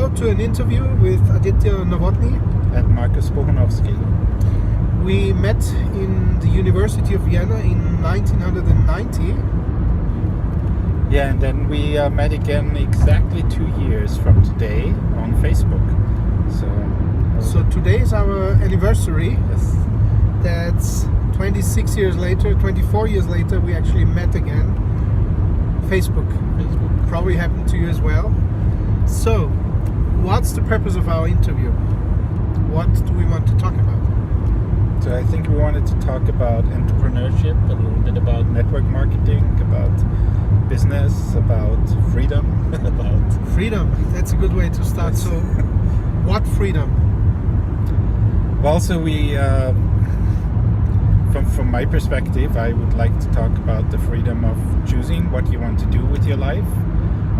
go to an interview with Aditya Nowotny and Markus Bohunovski. We met in the University of Vienna in 1990. Yeah, and then we met again exactly 2 years from today on Facebook. So today is our anniversary. Yes. That's 26 years later, 24 years later, we actually met again. Facebook. Probably happened to you as well. So, what's the purpose of our interview? What do we want to talk about? So I think we wanted to talk about entrepreneurship, a little bit about network marketing, about business, about freedom. Freedom, that's a good way to start. So, what freedom? Well, so we, from my perspective, I would like to talk about the freedom of choosing what you want to do with your life,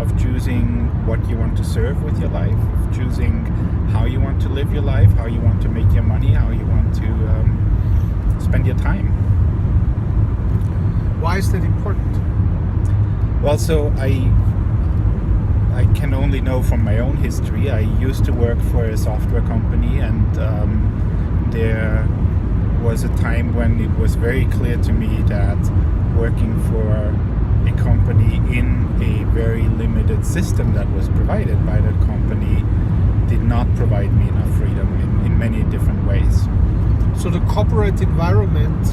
of choosing what you want to serve with your life, of choosing how you want to live your life, how you want to make your money, how you want to spend your time. Why is that important? Well, so I can only know from my own history. I used to work for a software company, and there was a time when it was very clear to me that working for a company in a very limited system that was provided by that company did not provide me enough freedom in many different ways. So the corporate environment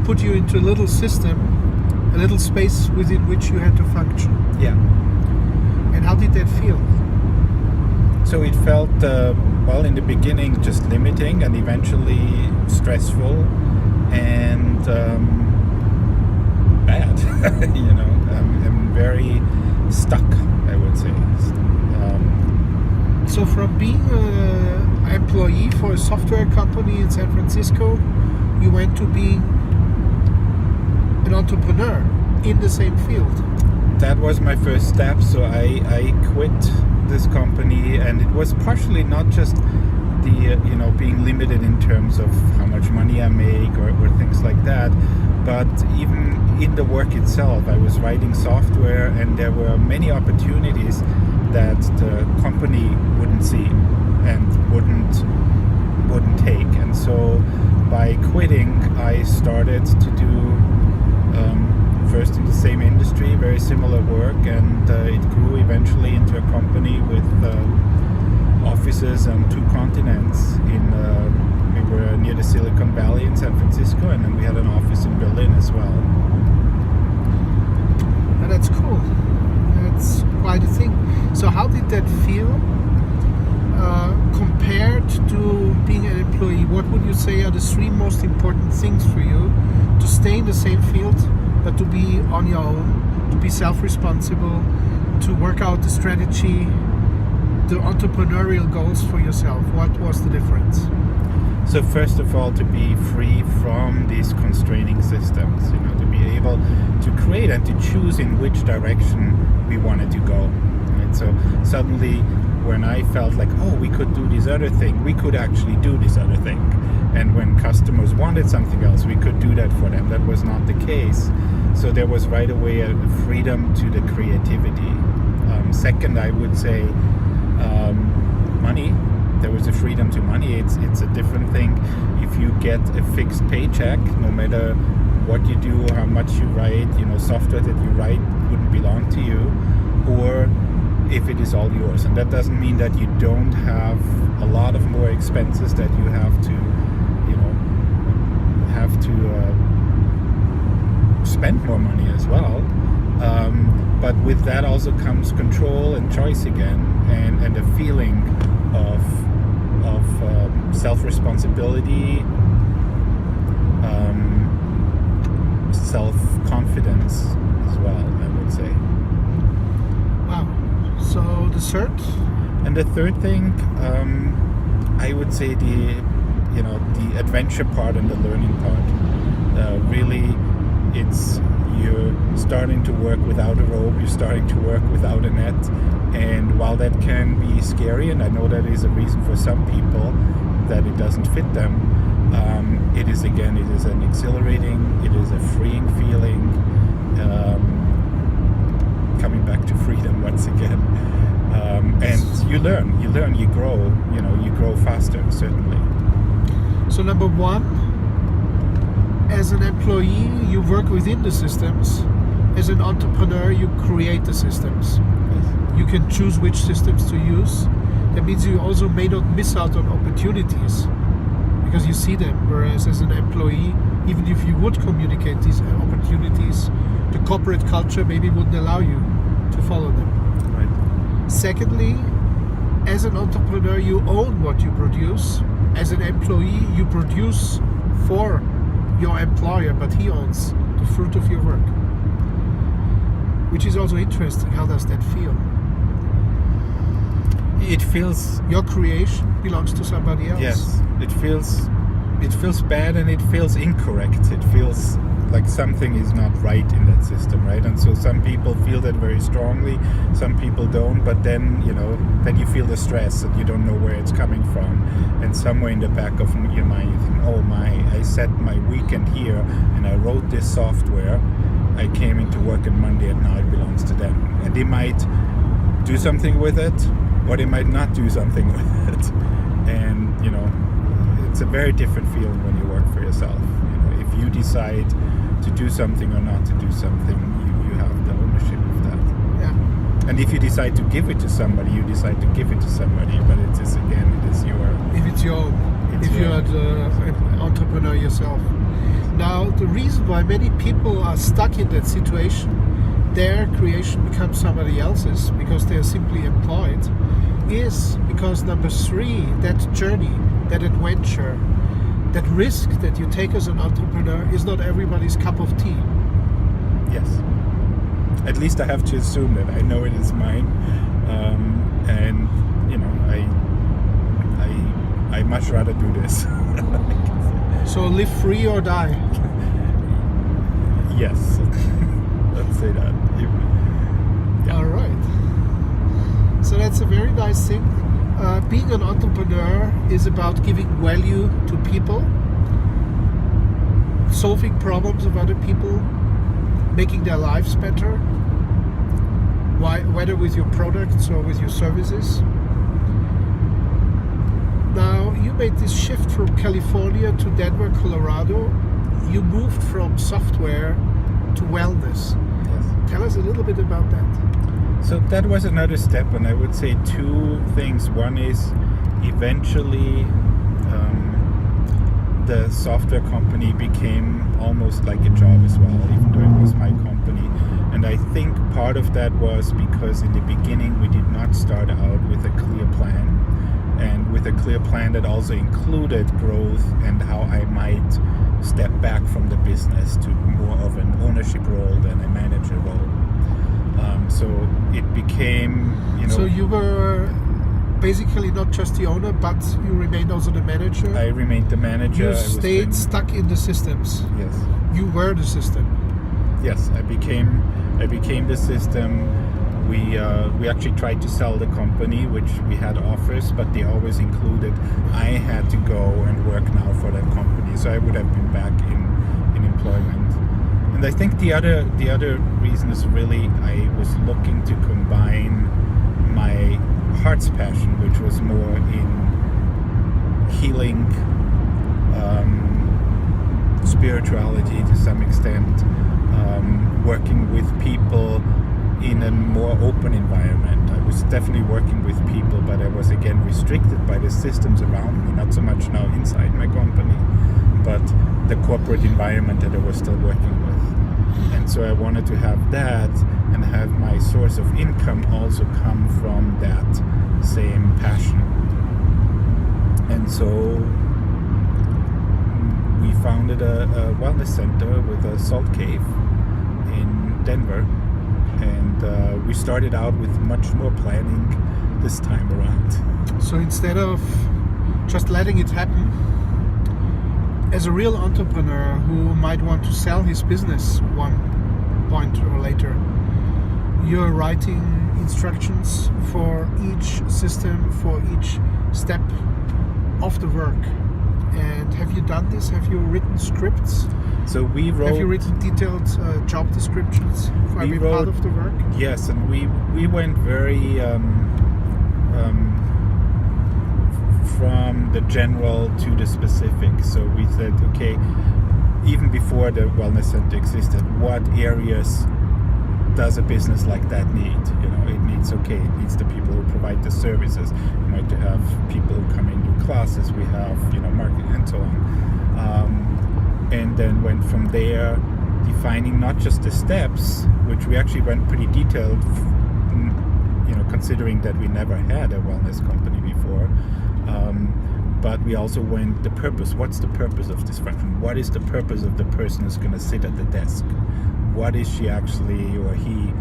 put you into a little system, a little space within which you had to function. Yeah. And how did that feel? So it felt, well, in the beginning just limiting, and eventually stressful and bad. I'm very stuck, I would say. So from being an employee for a software company in San Francisco, you went to being an entrepreneur in the same field. That was my first step. So I quit this company, and it was partially not just the being limited in terms of how much money I make or things like that, but even in the work itself. I was writing software, and there were many opportunities that the company wouldn't see and wouldn't take. And so by quitting, I started to do first in the same industry, very similar work, and it grew eventually into a company with offices on 2 continents. We were near the Silicon Valley in San Francisco, and then we had an office in Berlin as well. And that's cool. That's quite a thing. So how did that feel compared to being an employee? What would you say are the 3 most important things for you to stay in the same field, but to be on your own, to be self-responsible, to work out the strategy, the entrepreneurial goals for yourself? What was the difference? So first of all, to be free from these constraining systems, to be able to create and to choose in which direction we wanted to go. Right? So suddenly, when I felt like, we could do this other thing, we could actually do this other thing. And when customers wanted something else, we could do that for them. That was not the case. So there was right away a freedom to the creativity. Second, I would say money. There was a freedom to money. It's a different thing if you get a fixed paycheck, no matter what you do, how much you write. Software that you write wouldn't belong to you, or if it is all yours. And that doesn't mean that you don't have a lot of more expenses that you have to spend more money as well. But with that also comes control and choice again, and a feeling of self-responsibility, self-confidence as well, I would say. Wow. So the third? And the third thing, I would say the adventure part and the learning part. Really, it's you're starting to work without a rope, you're starting to work without a net, and while that can be scary, and I know that is a reason for some people that it doesn't fit them, it is an exhilarating, it is a freeing feeling, coming back to freedom once again. And you learn, you grow, you grow faster, certainly. So number one, as an employee, you work within the systems. As an entrepreneur, you create the systems. Yes. You can choose which systems to use. That means you also may not miss out on opportunities because you see them. Whereas as an employee, even if you would communicate these opportunities, the corporate culture maybe wouldn't allow you to follow them. Right. Secondly, as an entrepreneur, you own what you produce. As an employee, you produce for your employer, but he owns the fruit of your work. Which is also interesting. How does that feel? It feels... Your creation belongs to somebody else. Yes, it feels bad and it feels incorrect. It feels like something is not right in that system, right? And so some people feel that very strongly, some people don't, but then, then you feel the stress and you don't know where it's coming from. And somewhere in the back of your mind you think, oh my, I set my weekend here and I wrote this software. I came into work on Monday and now it belongs to them. And they might do something with it, or they might not do something with it. And, it's a very different feeling when you work for yourself. If you decide to do something or not to do something, you have the ownership of that. Yeah. And if you decide to give it to somebody, you decide to give it to somebody, but it is your... If it's your own, if you're the entrepreneur yourself. Now, the reason why many people are stuck in that situation, their creation becomes somebody else's because they are simply employed, is because number three, that journey, that adventure, that risk that you take as an entrepreneur is not everybody's cup of tea. Yes. At least I have to assume that I know it is mine, and I much rather do this. So live free or die. Yes. Let's say that. Yeah. All right. So that's a very nice thing. Being an entrepreneur is about giving value to people, solving problems of other people, making their lives better, whether with your products or with your services. Now, you made this shift from California to Denver, Colorado. You moved from software to wellness. Yes. Tell us a little bit about that. So that was another step, and I would say two things. One is eventually the software company became almost like a job as well, even though it was my company. And I think part of that was because in the beginning we did not start out with a clear plan, and with a clear plan that also included growth and how I might step back from the business to more of an ownership role than a manager role. So it became, So you were basically not just the owner, but you remained also the manager. I remained the manager. You stayed stuck in the systems. Yes. You were the system. Yes, I became the system. We actually tried to sell the company, which we had offers, but they always included I had to go and work now for that company. So I would have been back in employment. And I think the other reason is really I was looking to combine my heart's passion, which was more in healing, spirituality to some extent, working with people in a more open environment. I was definitely working with people, but I was again restricted by the systems around me, not so much now inside my company, but the corporate environment that I was still working with. And so I wanted to have that and have my source of income also come from that same passion. And so we founded a wellness center with a salt cave in Denver. And we started out with much more planning this time around. So instead of just letting it happen, as a real entrepreneur who might want to sell his business one point or later, you're writing instructions for each system, for each step of the work. And have you done this? Have you written scripts? So we wrote... Have you written detailed job descriptions for every part of the work? Yes, and we went very from the general to the specific. So we said, okay, even before the wellness center existed, what areas does a business like that need? It needs the people who provide the services. You might have people who come in, do classes. We have, marketing and so on. And then went from there, defining not just the steps, which we actually went pretty detailed, considering that we never had a wellness company before. But we also went the purpose. What's the purpose of this function? What is the purpose of the person who's going to sit at the desk? What is she actually or he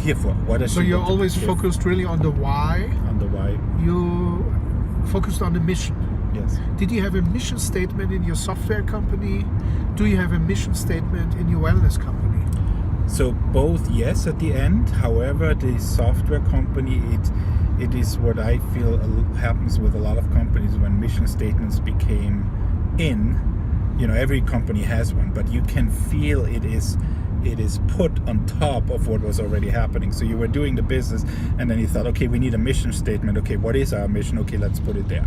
here for? What is so she you're want to always give? focused really on the why. On the why. You focused on the mission. Yes. Did you have a mission statement in your software company? Do you have a mission statement in your wellness company? So both, yes, at the end. However, the software company, it is what I feel happens with a lot of companies when mission statements became in. Every company has one, but you can feel it is put on top of what was already happening. So you were doing the business, and then you thought, okay, we need a mission statement. Okay, what is our mission? Okay, let's put it there.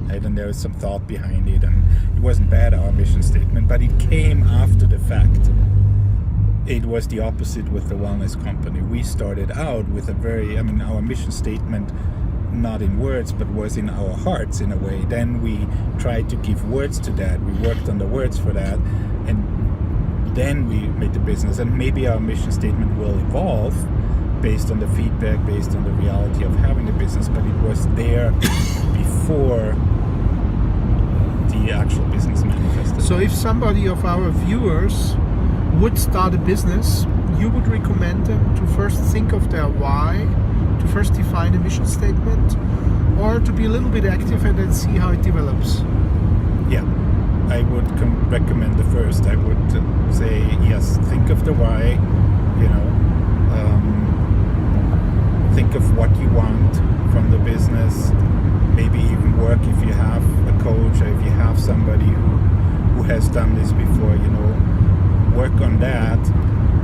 Right? And there was some thought behind it, and it wasn't bad, our mission statement, but it came after the fact. It was the opposite with the wellness company. We started out with our mission statement, not in words, but was in our hearts in a way. Then we tried to give words to that. We worked on the words for that, and then we made the business. And maybe our mission statement will evolve based on the feedback, based on the reality of having the business, but it was there before the actual business manifested. So if somebody of our viewers would start a business, you would recommend them to first think of their why, to first define a mission statement, or to be a little bit active and then see how it develops? Yeah, I would recommend the first. I would say, yes, think of the why, think of what you want from the business, maybe even work if you have a coach or if you have somebody who has done this before, work on that,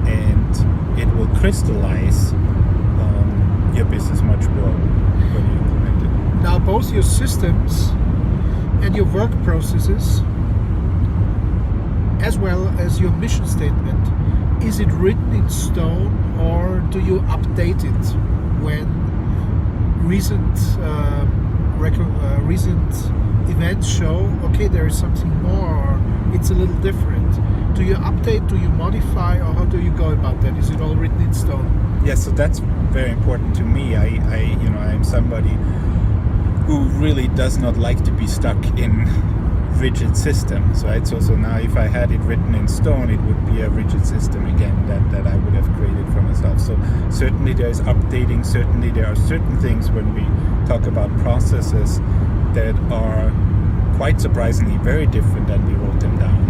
and it will crystallize your business much more when you implement it. Now, both your systems and your work processes, as well as your mission statement, is it written in stone, or do you update it when recent events show, okay, there is something more, or it's a little different? Do you update, do you modify, or how do you go about that? Is it all written in stone? Yes, so that's very important to me. I'm somebody who really does not like to be stuck in rigid systems, right? So now if I had it written in stone, it would be a rigid system again that I would have created for myself. So certainly there is updating, certainly there are certain things when we talk about processes that are quite surprisingly very different than we wrote them down.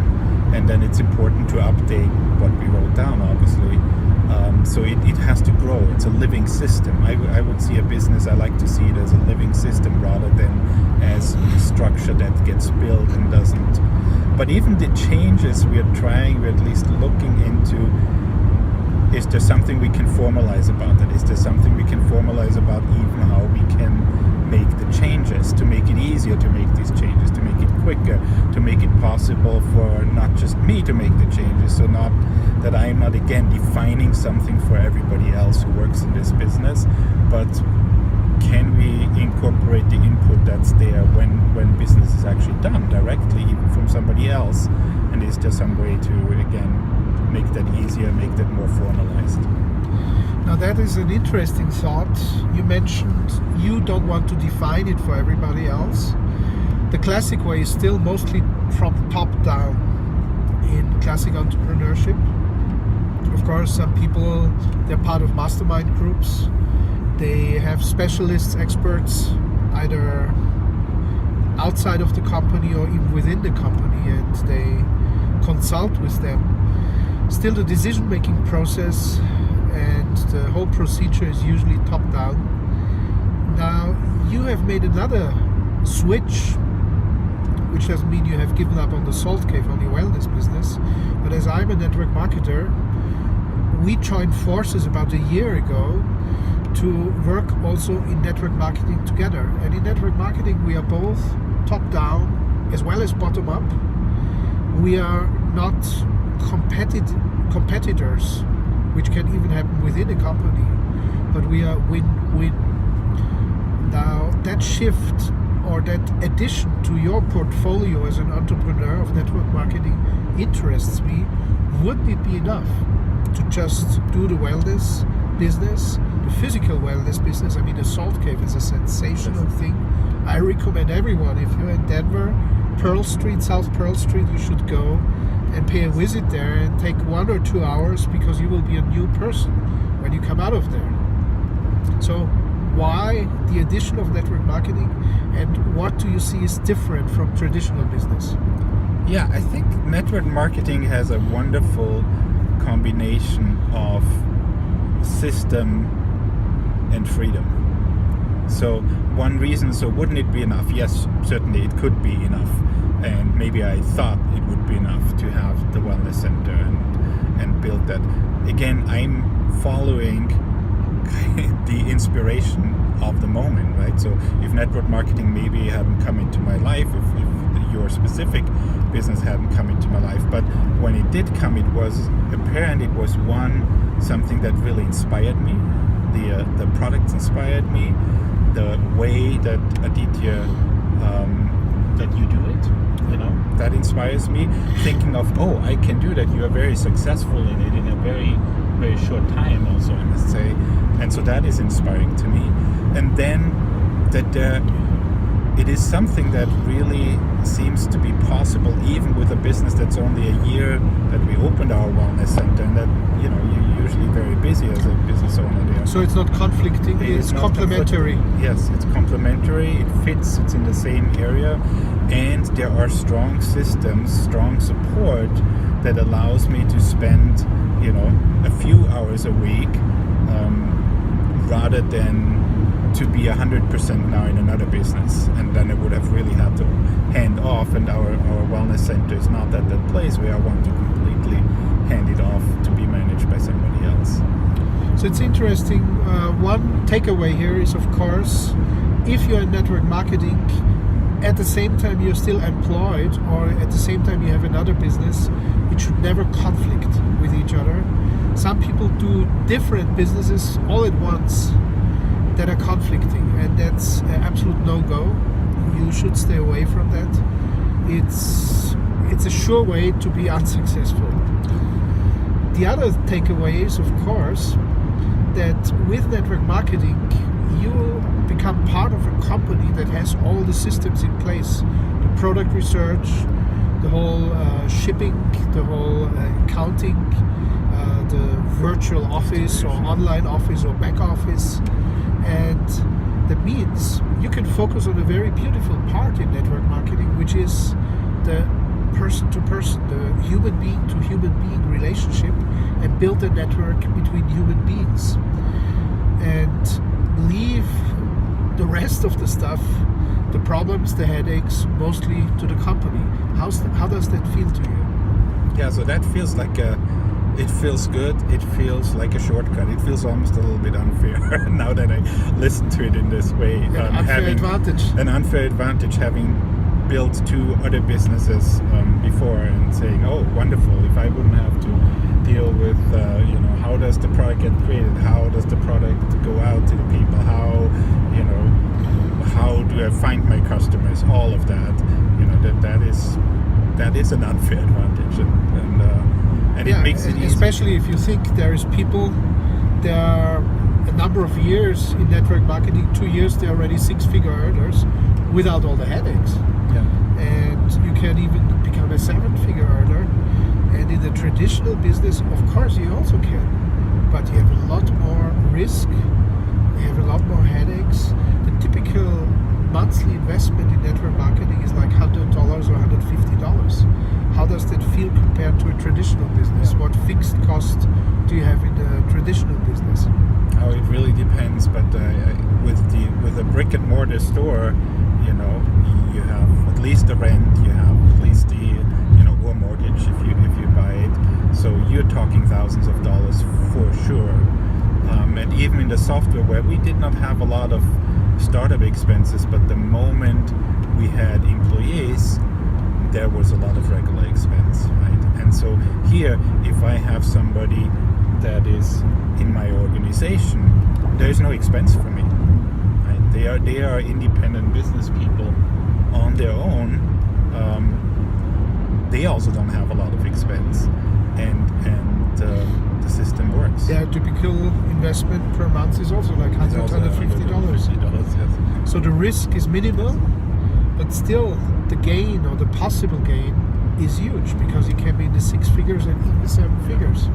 And then it's important to update what we wrote down, obviously. So it has to grow. It's a living system. I would see a business, I like to see it as a living system rather than as a structure that gets built and doesn't. But even the changes we're at least looking into, is there something we can formalize about that? Is there something we can formalize about even how we can make the changes, to make it easier to make these changes, to make it quicker, to make it possible for not just me to make the changes, so not that I am not again defining something for everybody else who works in this business, but can we incorporate the input that's there when business is actually done directly even from somebody else, and is there some way to again make that easier, make that more formalized? Now that is an interesting thought. You mentioned you don't want to define it for everybody else. The classic way is still mostly from the top down in classic entrepreneurship. Of course, some people, they're part of mastermind groups. They have specialists, experts, either outside of the company or even within the company, and they consult with them. Still, the decision-making process and the whole procedure is usually top-down. Now, you have made another switch, which doesn't mean you have given up on the salt cave, on your wellness business, but as I'm a network marketer, we joined forces about a year ago to work also in network marketing together. And in network marketing, we are both top down as well as bottom up. We are not competitors, which can even happen within a company, but we are win-win. Now, that shift or that addition to your portfolio as an entrepreneur of network marketing interests me. Wouldn't it be enough to just do the wellness business, the physical wellness business? I mean, the Salt Cave is a sensational thing. I recommend everyone, if you're in Denver, Pearl Street, South Pearl Street, you should go and pay a visit there and take 1 or 2 hours, because you will be a new person when you come out of there. So why the addition of network marketing, and what do you see is different from traditional business? Yeah, I think network marketing has a wonderful combination of system and freedom. So one reason, so wouldn't it be enough? Yes, certainly it could be enough. And maybe I thought it would be enough to have the wellness center and build that. Again, I'm following the inspiration of the moment, right? So if network marketing maybe hadn't come into my life, if your specific business hadn't come into my life, but when it did come, it was apparent, it was something that really inspired me. The products inspired me, the way that Aditya that you do it, you know, that inspires me. Thinking of, oh, I can do that. You are very successful in it in a very, very short time also, I must say. And so that is inspiring to me. And then that it is something that really seems to be possible even with a business that's only a year that we opened our wellness center, and that, you know, you're usually very busy as a business owner there. So it's not conflicting, it's complementary. Yes, it's complementary, it fits, it's in the same area, and there are strong systems, strong support that allows me to spend, you know, a few hours a week rather than to be 100% now in another business, and then I would have really had to hand off, and our wellness center is not at that place where I want to completely hand it off to be managed by somebody else. So it's interesting. One takeaway here is, of course, if you're in network marketing, at the same time you're still employed, or at the same time you have another business, it should never conflict with each other. Some people do different businesses all at once that are conflicting, and that's an absolute no-go. You should stay away from that. It's a sure way to be unsuccessful. The other takeaway is, of course, that with network marketing, you become part of a company that has all the systems in place. The product research, the whole shipping, the whole accounting, the virtual office or online office or back office. And that means you can focus on a very beautiful part in network marketing, which is the person-to-person, the human being to human being relationship, and build a network between human beings. And leave the rest of the stuff, the problems, the headaches, mostly to the company. How does that feel to you? Yeah, so that feels like it feels good, it feels like a shortcut, it feels almost a little bit unfair now that I listen to it in this way. An unfair advantage, having built 2 other businesses before, and saying, oh, wonderful, if I wouldn't have to deal with, you know, how does the product get created, how does the product go out to the people, how, you know, how do I find my customers, all of that, you know, that is an unfair advantage, and yeah, it makes it easy. Especially if you think there are a number of years in network marketing, 2 years, they're already 6-figure earners without all the headaches. Yeah. And you can even become a 7-figure earner. And in the traditional business, of course, you also can, but you have a lot more risk, you have a lot more headaches. The typical monthly investment in network marketing is like $100 or $150. How does that feel compared to a traditional business? What fixed cost do you have in a traditional business? Oh, it really depends. But with a brick and mortar store, you know, you have at least the rent, you have at least the, you know, or mortgage if you buy it. So you're talking thousands of dollars for sure. And even in the software, where we did not have a lot of startup expenses, but the moment we had employees, there was a lot of regular expense, right? And so here, if I have somebody that is in my organization, there's no expense for me, right? They are independent business people on their own. They also don't have a lot of expense, and the system works. Yeah, typical investment per month is also like $100, $150. Yes. So the risk is minimal, but still the gain or the possible gain is huge, because it can be in the 6 figures and even the 7 figures.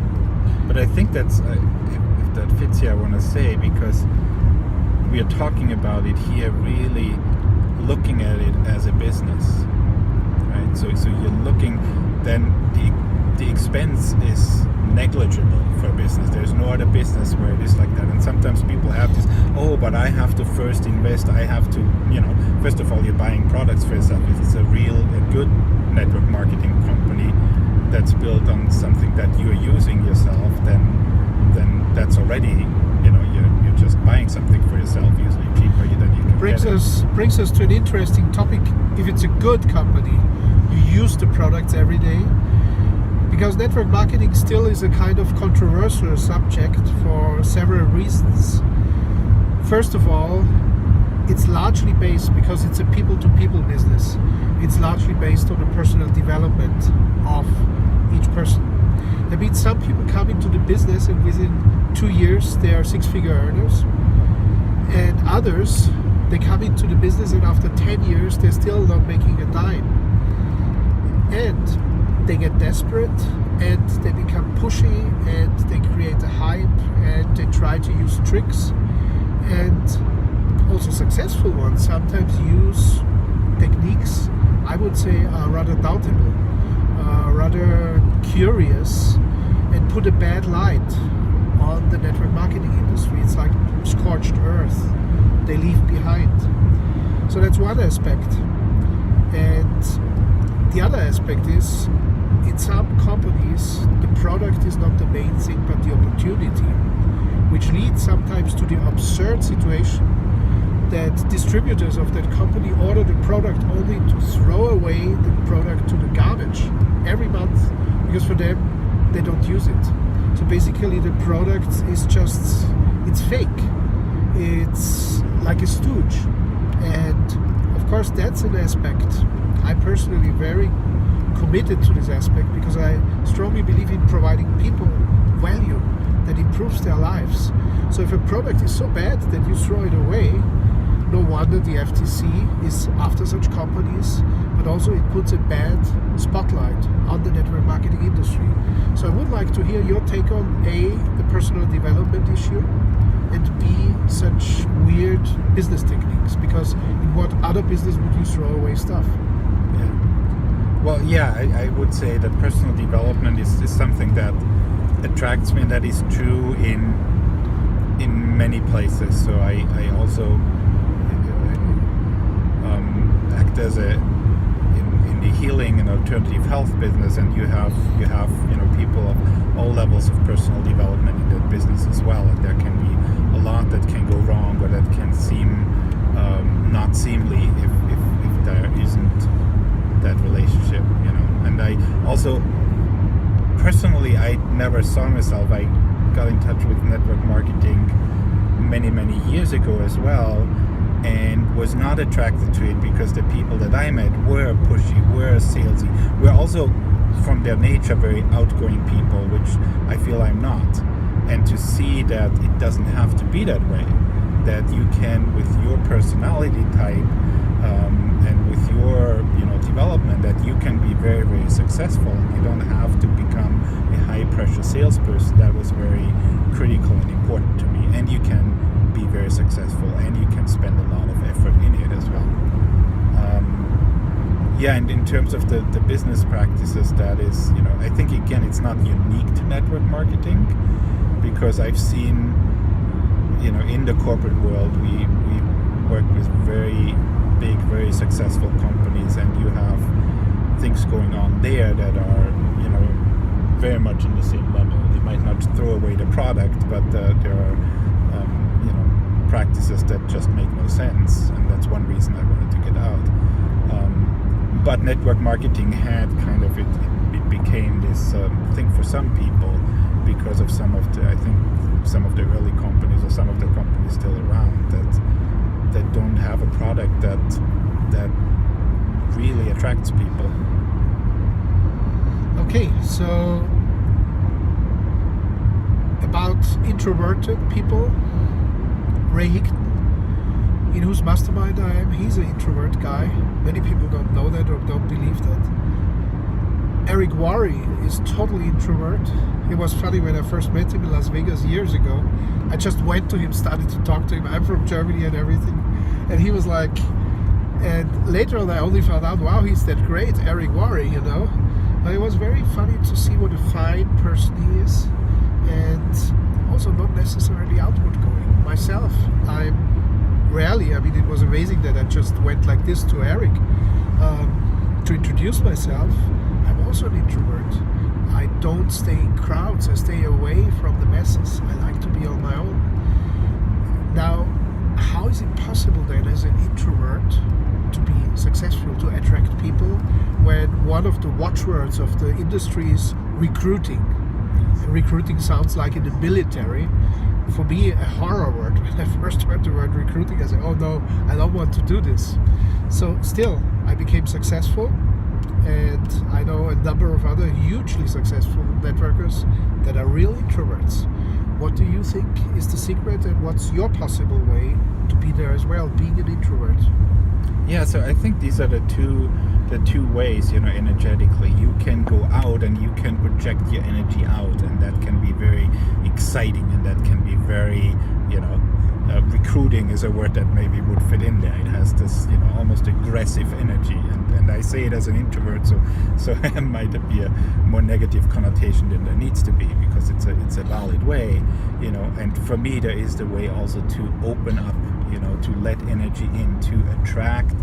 But I think that's, if that fits here, I want to say, because we are talking about it here, really looking at it as a business, right? So you're looking, then the expense is negligible for a business. There's no other business where it is like that. And sometimes people have this, oh, but I have to first invest. I have to, first of all, you're buying products for yourself. If it's a good network marketing company that's built on something that you're using yourself, then that's already, you're just buying something for yourself, usually cheaper than you can brings us to an interesting topic. If it's a good company, you use the products every day. Because network marketing still is a kind of controversial subject for several reasons. First of all, it's largely based, because it's a people-to-people business, it's largely based on the personal development of each person. That means some people come into the business and within 2 years they are 6-figure earners, and others, they come into the business and after 10 years they're still not making a dime. And they get desperate and they become pushy and they create a hype and they try to use tricks, and also successful ones sometimes use techniques I would say are rather doubtable, rather curious, and put a bad light on the network marketing industry. It's like scorched earth they leave behind. So that's one aspect. And the other aspect is, in some companies, the product is not the main thing, but the opportunity, which leads sometimes to the absurd situation that distributors of that company order the product only to throw away the product to the garbage every month, because for them, they don't use it. So basically the product is just, it's fake. It's like a stooge. And of course that's an aspect. I'm personally very committed to this aspect, because I strongly believe in providing people value that improves their lives. So if a product is so bad that you throw it away, no wonder the FTC is after such companies, but also it puts a bad spotlight on the network marketing industry. So I would like to hear your take on A, the personal development issue, and B, such weird business techniques, because in what other business would you throw away stuff? Well, yeah, I would say that personal development is something that attracts me, and that is true in many places. So I also act as in the healing and alternative health business, and you have people of all levels of personal development in that business as well, and there can be a lot that can go wrong, or that can seem not seemly if there isn't that relationship, and I also personally, I never saw myself. I got in touch with network marketing many years ago as well, and was not attracted to it because the people that I met were pushy, were salesy, were also from their nature very outgoing people, which I feel I'm not. And to see that it doesn't have to be that way, that you can, with your personality type and with your development, that you can be very successful. You don't have to become a high pressure salesperson. That was very critical and important to me. And you can be very successful, and you can spend a lot of effort in it as well. And in terms of the business practices, that is, I think again it's not unique to network marketing, because I've seen, in the corporate world, we work with very big, very successful companies, and you have things going on there that are, very much in the same level. They might not throw away the product, but there are practices that just make no sense, and that's one reason I wanted to get out. But network marketing had kind of it became this thing for some people because of some of the early companies, or some of the companies still around, that don't have a product that really attracts people. Okay, so about introverted people, Ray Hickton, in whose mastermind I am, he's an introvert guy. Many people don't know that or don't believe that. Eric Worre is totally introvert. It was funny when I first met him in Las Vegas years ago. I just went to him, started to talk to him. I'm from Germany and everything. And he was like, and later on I only found out, wow, he's that great, Eric Worre, But it was very funny to see what a fine person he is. And also not necessarily outward going. Myself, I'm rarely, it was amazing that I just went like this to Eric to introduce myself. I'm also an introvert. I don't stay in crowds. I stay away from the masses. I like to be on my own. Now, how is it possible then as an introvert to be successful, to attract people, when one of the watchwords of the industry is recruiting? Recruiting sounds like in the military. For me, a horror word. When I first heard the word recruiting, I said, oh no, I don't want to do this. So still, I became successful, and I know a number of other hugely successful networkers that are real introverts. What do you think is the secret, and what's your possible way to be there as well, being an introvert? Yeah, so I think these are the two ways, energetically. You can go out and you can project your energy out, and that can be very exciting, and that can be very, recruiting is a word that maybe would fit in there. It has this, almost aggressive energy, and I say it as an introvert, so it might be a more negative connotation than there needs to be, because it's a valid way, and for me there is the way also to open up, to let energy in, to attract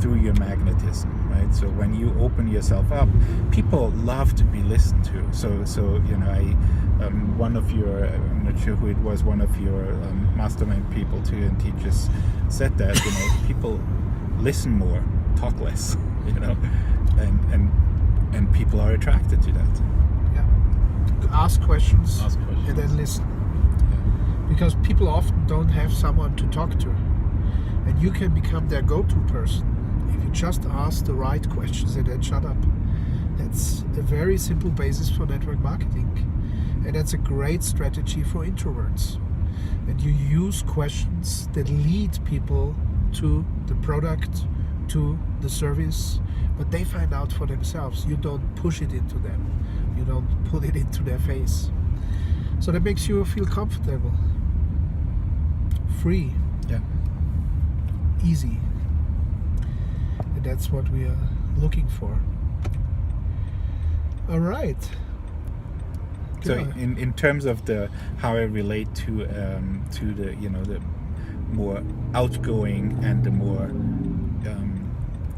through your magnetism, right? So when you open yourself up, people love to be listened to. So one of your, I'm not sure who it was, one of your mastermind people too and teachers said that, people listen more, talk less, and people are attracted to that. Yeah. To ask questions and then listen. Because people often don't have someone to talk to, and you can become their go-to person if you just ask the right questions and then shut up. That's a very simple basis for network marketing, and that's a great strategy for introverts. And you use questions that lead people to the product, to the service, but they find out for themselves. You don't push it into them. You don't put it into their face. So that makes you feel comfortable, free, easy, and that's what we are looking for. All right. So in terms of how I relate to the the more outgoing and the more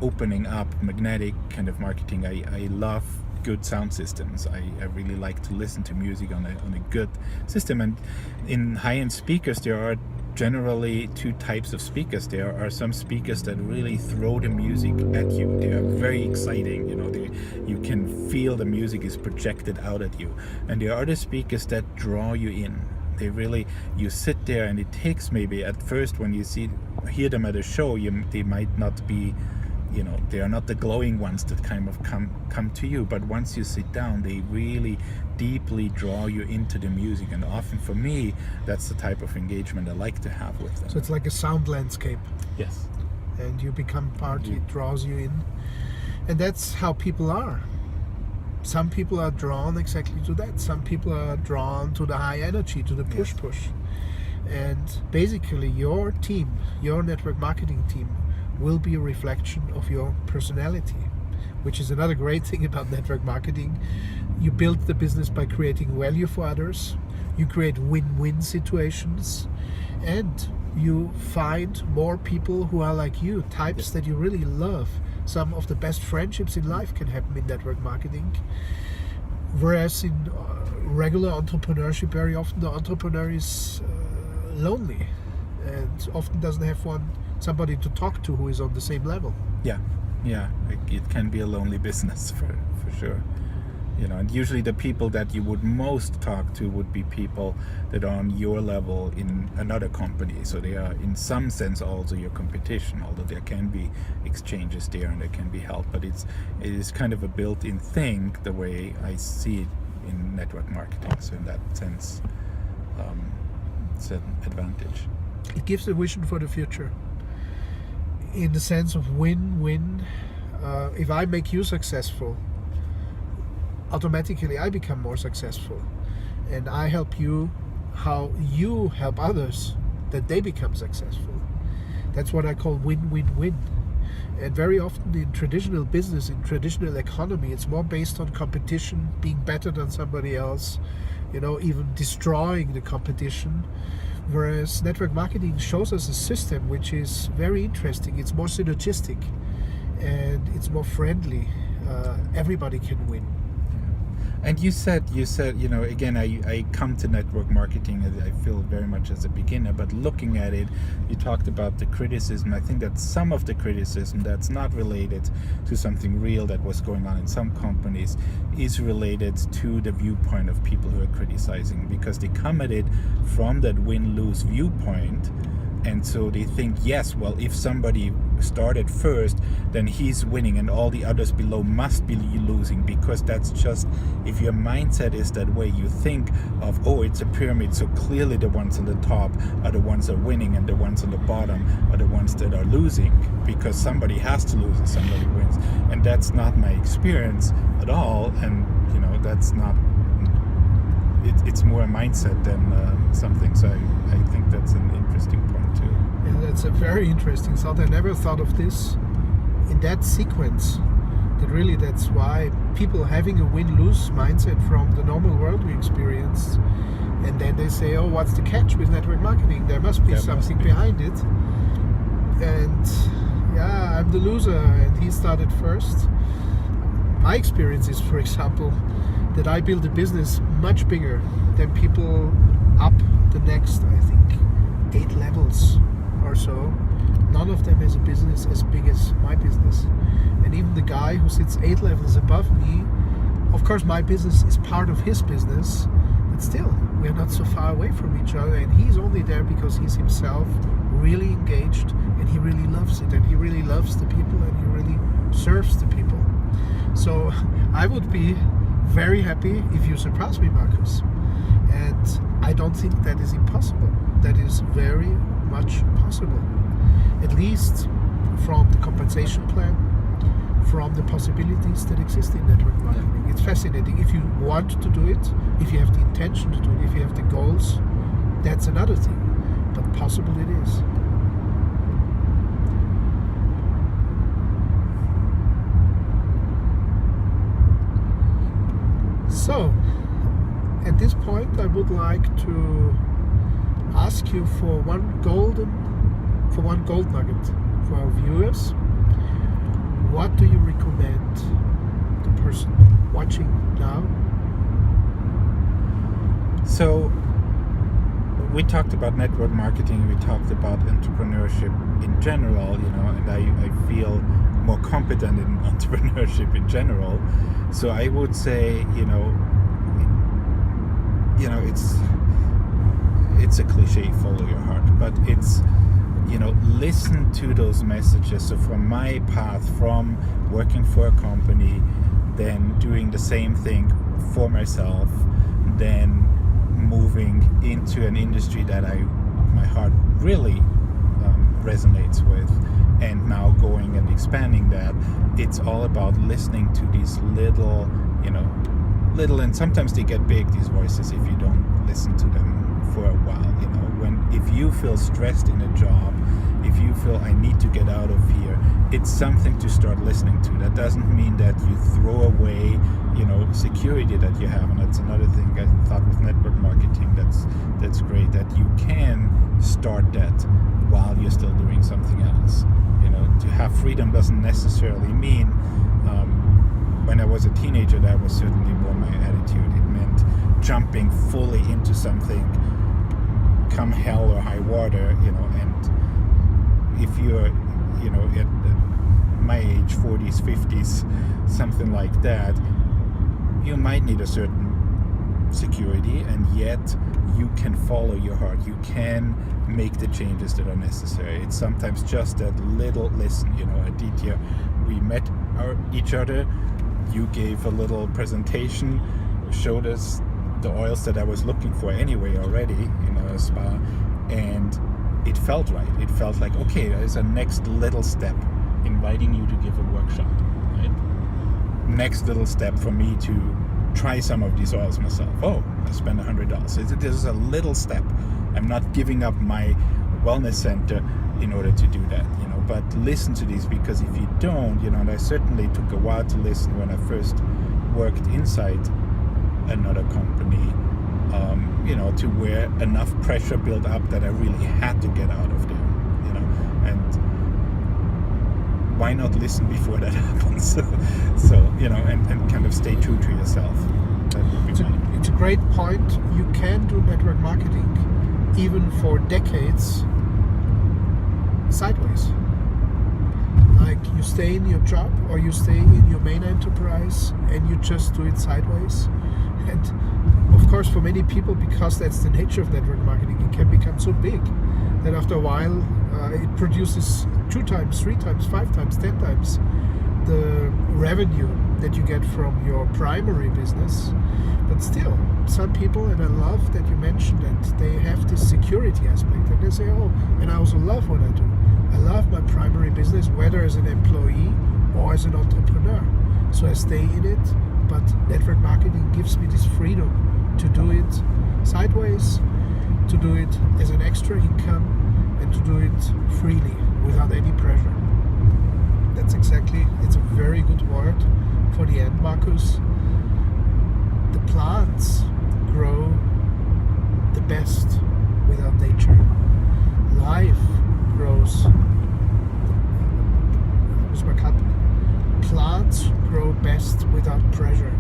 opening up magnetic kind of marketing, I love good sound systems. I really like to listen to music on a good system, and in high-end speakers there are generally two types of speakers. There are some speakers that really throw the music at you. They are very exciting, you can feel the music is projected out at you. And there are other speakers that draw you in. They really, you sit there, and it takes maybe at first when you hear them at a show, they might not be, they are not the glowing ones that kind of come to you, but once you sit down, they really deeply draw you into the music. And often for me, that's the type of engagement I like to have with them. So it's like a sound landscape. Yes. And you become part, it draws you in. And that's how people are. Some people are drawn exactly to that. Some people are drawn to the high energy, to the push. And basically your team, your network marketing team, will be a reflection of your personality, which is another great thing about network marketing. You build the business by creating value for others. You create win-win situations, and you find more people who are like you, types that you really love. Some of the best friendships in life can happen in network marketing. Whereas in regular entrepreneurship, very often the entrepreneur is lonely and often doesn't have somebody to talk to who is on the same level. Yeah, it can be a lonely business for sure. And usually the people that you would most talk to would be people that are on your level in another company. So they are in some sense also your competition, although there can be exchanges there and there can be help. But it is kind of a built-in thing the way I see it in network marketing. So in that sense, it's an advantage. It gives a vision for the future in the sense of win-win. If I make you successful, automatically I become more successful, and I help you how you help others that they become successful. That's what I call win-win-win. And very often in traditional business, in traditional economy, it's more based on competition, being better than somebody else, even destroying the competition. Whereas network marketing shows us a system which is very interesting. It's more synergistic and it's more friendly. Everybody can win. And you said, again, I come to network marketing, I feel very much as a beginner, but looking at it, you talked about the criticism. I think that some of the criticism that's not related to something real that was going on in some companies is related to the viewpoint of people who are criticizing, because they come at it from that win-lose viewpoint. And so they think, yes, well, if somebody started first, then he's winning and all the others below must be losing, because that's just, if your mindset is that way, you think of, it's a pyramid, so clearly the ones on the top are the ones that are winning and the ones on the bottom are the ones that are losing, because somebody has to lose and somebody wins. And that's not my experience at all. And, that's not... It's more a mindset than something. So I think that's an interesting point too. Yeah, that's a very interesting thought. I never thought of this in that sequence. That's why people having a win-lose mindset from the normal world we experience, and then they say, what's the catch with network marketing? There must be something behind it. And I'm the loser and he started first. My experience is, for example, that I build a business much bigger than people up the next, I think, 8 levels or so. None of them has a business as big as my business. And even the guy who sits 8 levels above me, of course my business is part of his business, but still, we're not so far away from each other, and he's only there because he's himself really engaged and he really loves it, and he really loves the people, and he really serves the people. So I would be very happy if you surpass me, Markus. And I don't think that is impossible. That is very much possible. At least from the compensation plan, from the possibilities that exist in network marketing. It's fascinating. If you want to do it, if you have the intention to do it, if you have the goals, that's another thing. But possible it is. So, at this point, I would like to ask you for one gold nugget for our viewers. What do you recommend the person watching now? So, we talked about network marketing, we talked about entrepreneurship in general, and I feel more competent in entrepreneurship in general. So I would say, it's a cliche, follow your heart, but it's, listen to those messages. So from my path, from working for a company, then doing the same thing for myself, then moving into an industry that my heart really resonates with, and now going and expanding that, it's all about listening to these little, and sometimes they get big, these voices, if you don't listen to them for a while. If you feel stressed in a job, if you feel I need to get out of here, it's something to start listening to. That doesn't mean that you throw away, security that you have, and that's another thing I thought with network marketing that's great, that you can start that while you're still doing something else. To have freedom doesn't necessarily mean, when I was a teenager, that was certainly more my attitude. attitude. It meant jumping fully into something, come hell or high water, and if you're, at my age, 40s, 50s, something like that, you might need a certain security, and yet you can follow your heart. You can make the changes that are necessary. It's sometimes just that little listen. Aditya, we met each other. You gave a little presentation, showed us the oils that I was looking for anyway already in a spa, and it felt right. It felt like, okay, there's a next little step, inviting you to give a workshop, right? Next little step for me to try some of these oils myself. Oh, I spent $100. This is a little step. I'm not giving up my wellness center in order to do that, but listen to these, because if you don't, and I certainly took a while to listen when I first worked inside another company, to where enough pressure built up that I really had to get out of there, and why not listen before that happens? so, and kind of stay true to yourself. That would be it's a great point. You can do network marketing even for decades sideways. Like you stay in your job or you stay in your main enterprise and you just do it sideways. And of course, for many people, because that's the nature of network marketing, it can become so big that after a while it produces 2 times, 3 times, 5 times, 10 times the revenue that you get from your primary business. But still, some people, and I love that you mentioned that, they have this security aspect, and they say, oh, and I also love what I do. I love my primary business, whether as an employee or as an entrepreneur. So I stay in it, but network marketing gives me this freedom to do it sideways, to do it as an extra income, and to do it freely without any pressure. It's a very good word for the end, Markus. The plants grow the best without nature. Life grows. Plants grow best without pressure.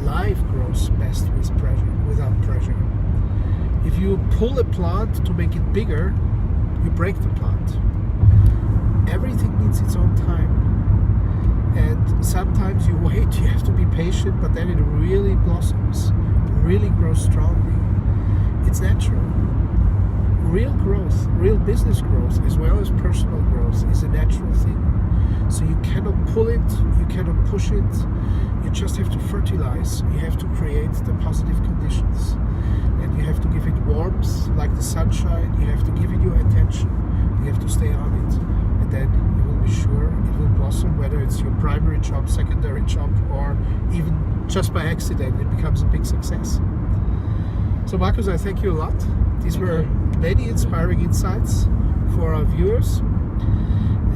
Life grows best without pressure. If you pull a plant to make it bigger, you break the plant. Everything needs its own time. And sometimes you wait, you have to be patient, but then it really blossoms, really grows strongly. It's natural. Real growth, real business growth, as well as personal growth, is a natural thing. So you cannot pull it, you cannot push it, you just have to fertilize. You have to create the positive conditions. And you have to give it warmth, like the sunshine, you have to give it your attention, you have to stay on it. And then you will be sure it will blossom, whether it's your primary job, secondary job, or even just by accident, it becomes a big success. So Markus, I thank you a lot. These were many inspiring insights for our viewers.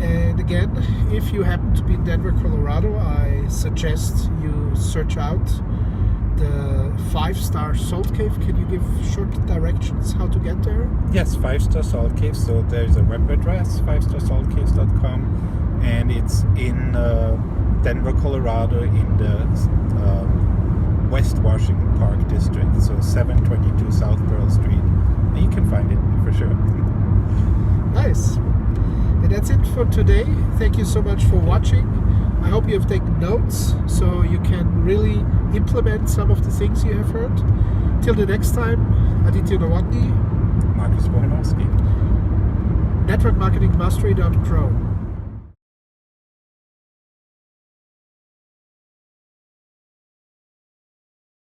And again, if you happen to be in Denver, Colorado, I suggest you search out the 5-Star Salt Cave. Can you give short directions how to get there? Yes, 5-Star Salt Cave. So there's a web address, 5starsaltcaves.com, and it's in Denver, Colorado, in the West Washington Park district. So 722 South Pearl Street. And you can find it for sure. Nice. And that's it for today. Thank you so much for watching. I hope you have taken notes so you can really implement some of the things you have heard. Till the next time, Aditya Nowotny, Markus Bohunovski. networkmarketingmastery.pro.